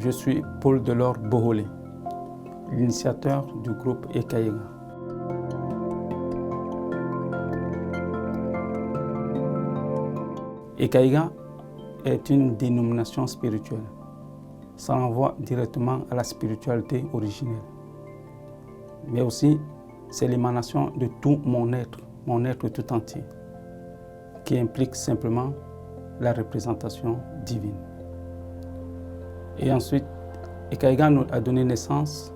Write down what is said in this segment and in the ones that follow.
Je suis Paul Delors Boholé, l'initiateur du groupe Ekaïga. Ekaïga est une dénomination spirituelle. Ça renvoie directement à la spiritualité originelle. Mais aussi, c'est l'émanation de tout mon être tout entier, qui implique simplement la représentation divine. Et ensuite, Ekaïga nous a donné naissance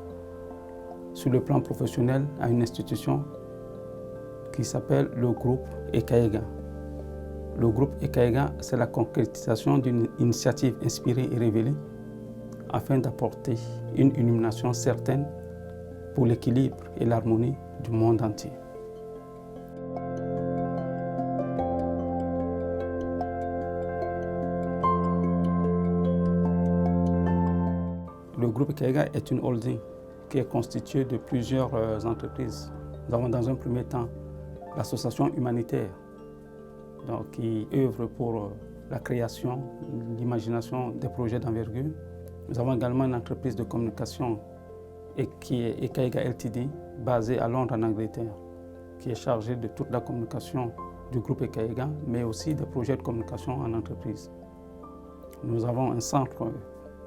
sur le plan professionnel à une institution qui s'appelle le groupe Ekaïga. Le groupe Ekaïga, c'est la concrétisation d'une initiative inspirée et révélée afin d'apporter une illumination certaine pour l'équilibre et l'harmonie du monde entier. Le groupe Ekaïga est une holding qui est constituée de plusieurs entreprises. Nous avons dans un premier temps l'association humanitaire qui œuvre pour la création, l'imagination des projets d'envergure. Nous avons également une entreprise de communication qui est Ekaïga Ltd, basée à Londres en Angleterre, qui est chargée de toute la communication du groupe Ekaïga, mais aussi des projets de communication en entreprise. Nous avons un centre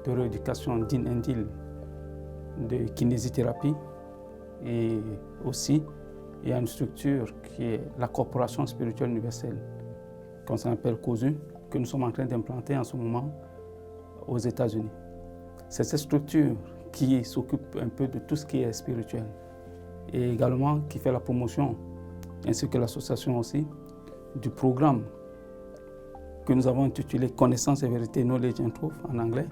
de rééducation d'Indil de kinésithérapie et aussi il y a une structure qui est la Corporation spirituelle universelle, qu'on s'appelle COSU, que nous sommes en train d'implanter en ce moment aux États-Unis. C'est cette structure qui s'occupe un peu de tout ce qui est spirituel et également qui fait la promotion, ainsi que l'association aussi, du programme que nous avons intitulé Connaissance et vérité, Knowledge and Truth en anglais,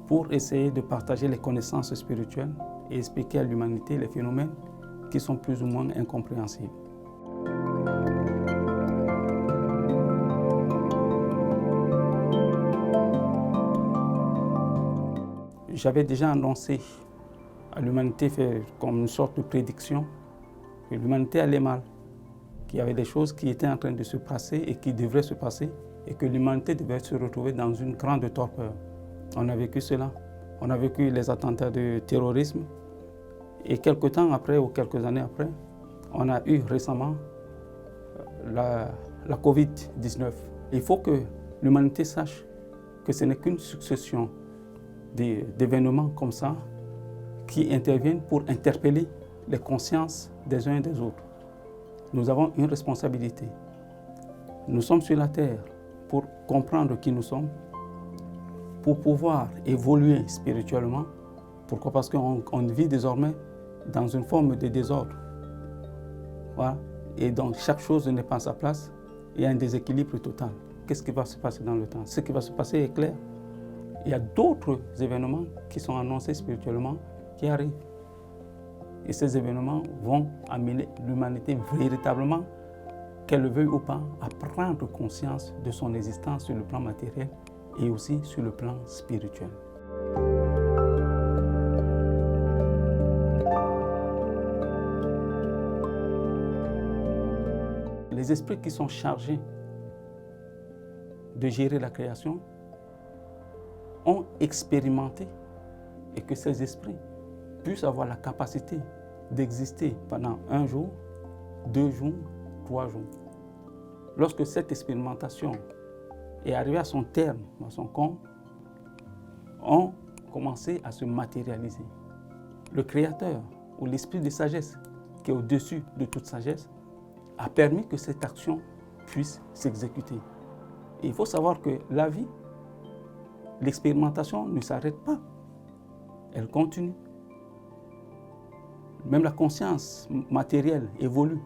pour essayer de partager les connaissances spirituelles et expliquer à l'humanité les phénomènes qui sont plus ou moins incompréhensibles. J'avais déjà annoncé à l'humanité, fait comme une sorte de prédiction, que l'humanité allait mal, qu'il y avait des choses qui étaient en train de se passer et qui devraient se passer, et que l'humanité devait se retrouver dans une grande torpeur. On a vécu cela. On a vécu les attentats de terrorisme. Et quelques temps après, ou quelques années après, on a eu récemment la Covid-19. Il faut que l'humanité sache que ce n'est qu'une succession d'événements comme ça qui interviennent pour interpeller les consciences des uns et des autres. Nous avons une responsabilité. Nous sommes sur la terre pour comprendre qui nous sommes, pour pouvoir évoluer spirituellement. Pourquoi? Parce qu'on vit désormais dans une forme de désordre. Voilà. Et donc chaque chose n'est pas à sa place. Il y a un déséquilibre total. Qu'est-ce qui va se passer dans le temps? Ce qui va se passer est clair. Il y a d'autres événements qui sont annoncés spirituellement qui arrivent. Et ces événements vont amener l'humanité véritablement, qu'elle le veuille ou pas, à prendre conscience de son existence sur le plan matériel et aussi sur le plan spirituel. Les esprits qui sont chargés de gérer la création ont expérimenté et que ces esprits puissent avoir la capacité d'exister pendant 1 jour, 2 jours, 3 jours. Lorsque cette expérimentation est arrivée à son terme, à son comble, ont commencé à se matérialiser. Le Créateur, ou l'esprit de sagesse, qui est au-dessus de toute sagesse, a permis que cette action puisse s'exécuter. Et il faut savoir que la vie, l'expérimentation ne s'arrête pas, elle continue. Même la conscience matérielle évolue,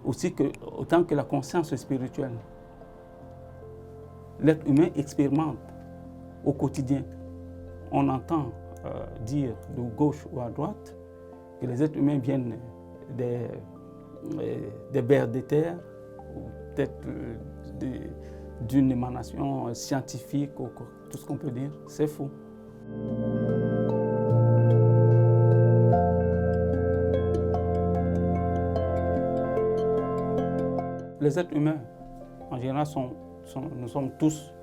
autant que la conscience spirituelle. L'être humain expérimente au quotidien. On entend dire de gauche ou à droite que les êtres humains viennent des vers de terre, ou peut-être d'une émanation scientifique, ou tout ce qu'on peut dire. C'est faux. Les êtres humains, en général, nous sommes tous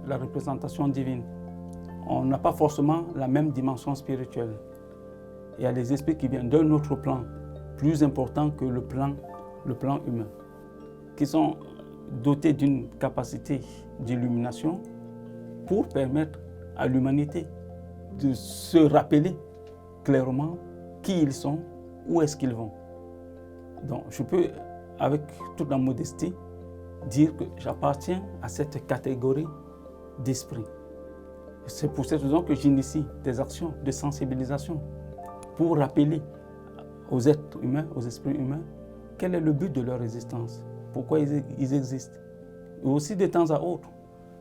la représentation divine. On n'a pas forcément la même dimension spirituelle. Il y a des esprits qui viennent d'un autre plan, plus important que le plan humain, qui sont dotés d'une capacité d'illumination pour permettre à l'humanité de se rappeler clairement qui ils sont, où est-ce qu'ils vont. Donc je peux, avec toute la modestie, dire que j'appartiens à cette catégorie d'esprit. C'est pour cette raison que j'initie des actions de sensibilisation pour rappeler aux êtres humains, aux esprits humains, quel est le but de leur existence, pourquoi ils existent. Et aussi de temps à autre,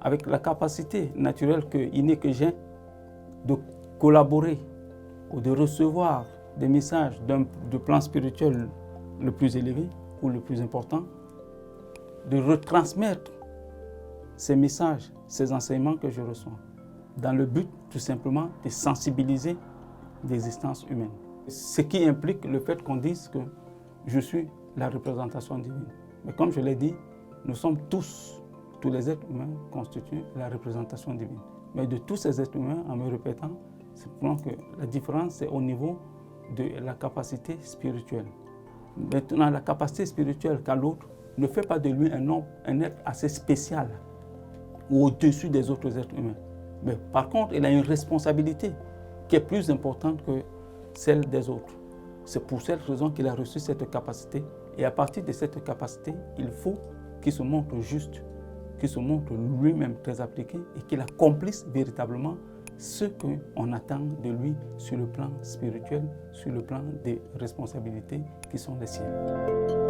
avec la capacité naturelle innée que j'ai de collaborer ou de recevoir des messages de plan spirituel le plus élevé ou le plus important, de retransmettre ces messages, ces enseignements que je reçois, dans le but tout simplement de sensibiliser l'existence humaine. Ce qui implique le fait qu'on dise que je suis la représentation divine. Mais comme je l'ai dit, nous sommes tous les êtres humains constituent la représentation divine. Mais de tous ces êtres humains, en me répétant, c'est pour que la différence est au niveau de la capacité spirituelle. Maintenant, la capacité spirituelle qu'a l'autre ne fait pas de lui un être assez spécial ou au-dessus des autres êtres humains. Mais par contre, il a une responsabilité qui est plus importante que celle des autres. C'est pour cette raison qu'il a reçu cette capacité. Et à partir de cette capacité, il faut qu'il se montre juste, qu'il se montre lui-même très appliqué et qu'il accomplisse véritablement ce qu'on attend de lui sur le plan spirituel, sur le plan des responsabilités qui sont les siennes.